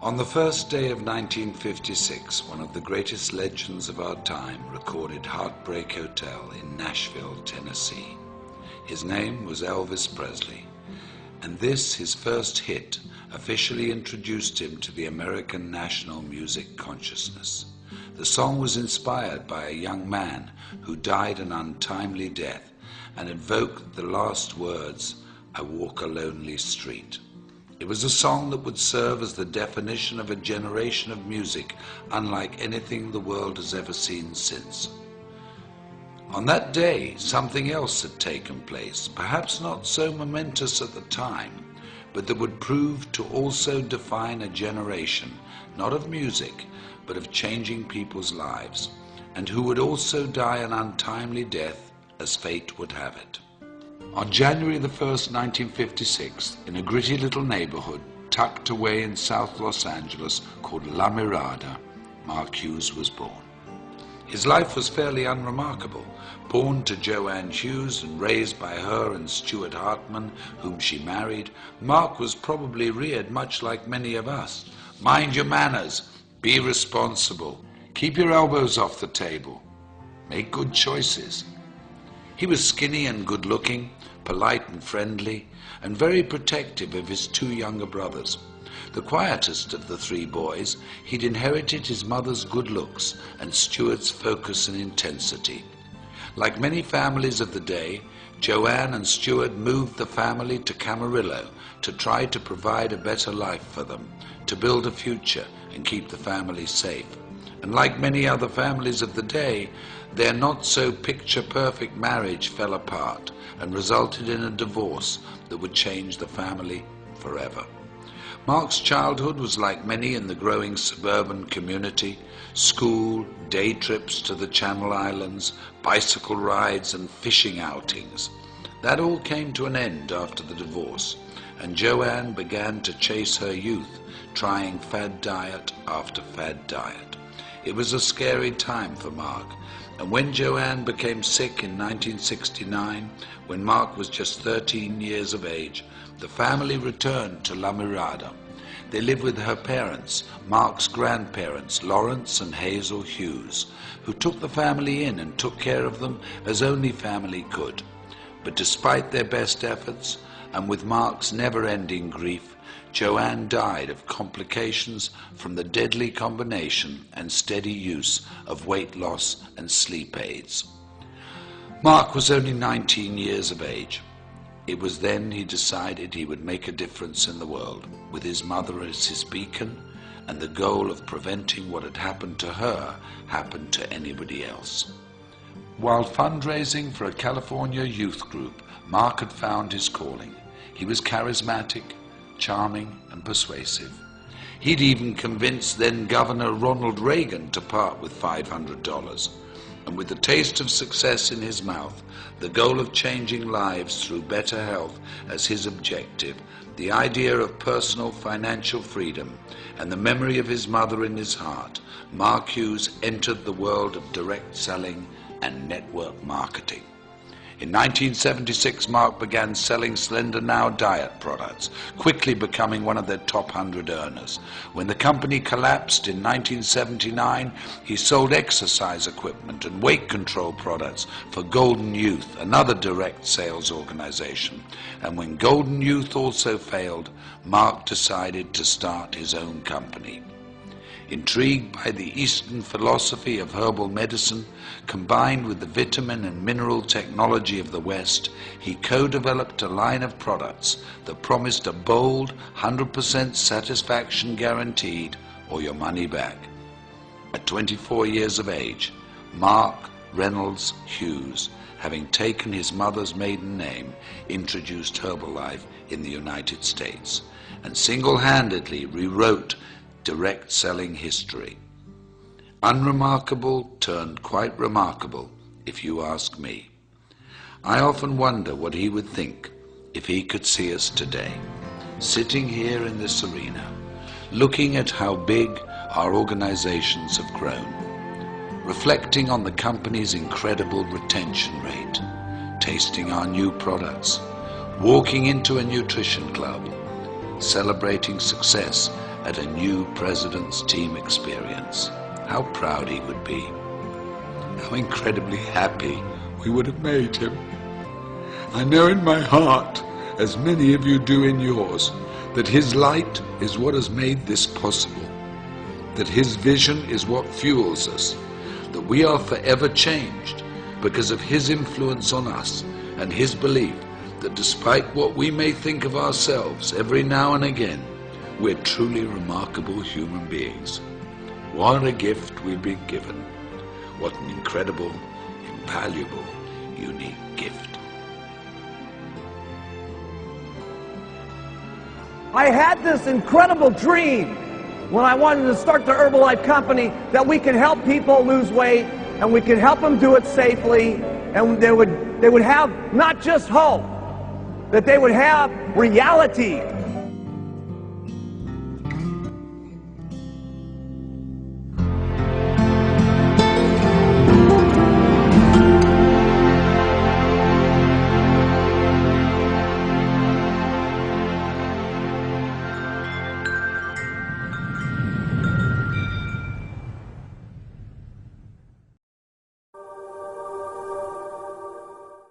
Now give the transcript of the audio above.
On the first day of 1956, one of the greatest legends of our time recorded Heartbreak Hotel in Nashville, Tennessee. His name was Elvis Presley, and this, his first hit, officially introduced him to the American national music consciousness. The song was inspired by a young man who died an untimely death and evoked the last words, "I walk a lonely street." It was a song that would serve as the definition of a generation of music unlike anything the world has ever seen since. On that day, something else had taken place, perhaps not so momentous at the time, but that would prove to also define a generation, not of music, but of changing people's lives, and who would also die an untimely death as fate would have it. On January the 1st, 1956, in a gritty little neighborhood tucked away in South Los Angeles called La Mirada, Mark Hughes was born. His life was fairly unremarkable. Born to Joanne Hughes and raised by her and Stuart Hartman, whom she married, Mark was probably reared much like many of us. Mind your manners, be responsible, keep your elbows off the table, make good choices. He was skinny and good-looking, polite and friendly, and very protective of his two younger brothers. The quietest of the three boys, he'd inherited his mother's good looks and Stuart's focus and intensity. Like many families of the day, Joanne and Stuart moved the family to Camarillo to try to provide a better life for them, to build a future and keep the family safe. And like many other families of the day, their not-so-picture-perfect marriage fell apart and resulted in a divorce that would change the family forever. Mark's childhood was like many in the growing suburban community: school, day trips to the Channel Islands, bicycle rides and fishing outings. That all came to an end after the divorce, and Joanne began to chase her youth, trying fad diet after fad diet. It was a scary time for Mark, and when Joanne became sick in 1969, when Mark was just 13 years of age, the family returned to La Mirada. They lived with her parents, Mark's grandparents, Lawrence and Hazel Hughes, who took the family in and took care of them as only family could. But despite their best efforts, and with Mark's never-ending grief, Joanne died of complications from the deadly combination and steady use of weight loss and sleep aids. Mark was only 19 years of age. It was then he decided he would make a difference in the world, with his mother as his beacon, and the goal of preventing what had happened to her happen to anybody else. While fundraising for a California youth group, Mark had found his calling. He was charismatic, charming and persuasive. He'd even convinced then Governor Ronald Reagan to part with $500. And with the taste of success in his mouth, the goal of changing lives through better health as his objective, the idea of personal financial freedom, and the memory of his mother in his heart, Mark Hughes entered the world of direct selling and network marketing. In 1976, Mark began selling Slender Now diet products, quickly becoming one of their top 100 earners. When the company collapsed in 1979, he sold exercise equipment and weight control products for Golden Youth, another direct sales organization. And when Golden Youth also failed, Mark decided to start his own company. Intrigued by the Eastern philosophy of herbal medicine, combined with the vitamin and mineral technology of the West, he co-developed a line of products that promised a bold 100% satisfaction guaranteed or your money back. At 24 years of age, Mark Reynolds Hughes, having taken his mother's maiden name, introduced Herbalife in the United States and single-handedly rewrote direct selling history. Unremarkable turned quite remarkable, if you ask me. I often wonder what he would think if he could see us today, sitting here in this arena, looking at how big our organizations have grown, reflecting on the company's incredible retention rate, tasting our new products, walking into a nutrition club, celebrating success at a new president's team experience. How proud he would be. How incredibly happy we would have made him. I know in my heart, as many of you do in yours, that his light is what has made this possible, that his vision is what fuels us, that we are forever changed because of his influence on us and his belief that despite what we may think of ourselves every now and again, we're truly remarkable human beings. What a gift we've been given. What an incredible, invaluable, unique gift. I had this incredible dream when I wanted to start the Herbalife company that we could help people lose weight and we could help them do it safely, and they would have not just hope, that they would have reality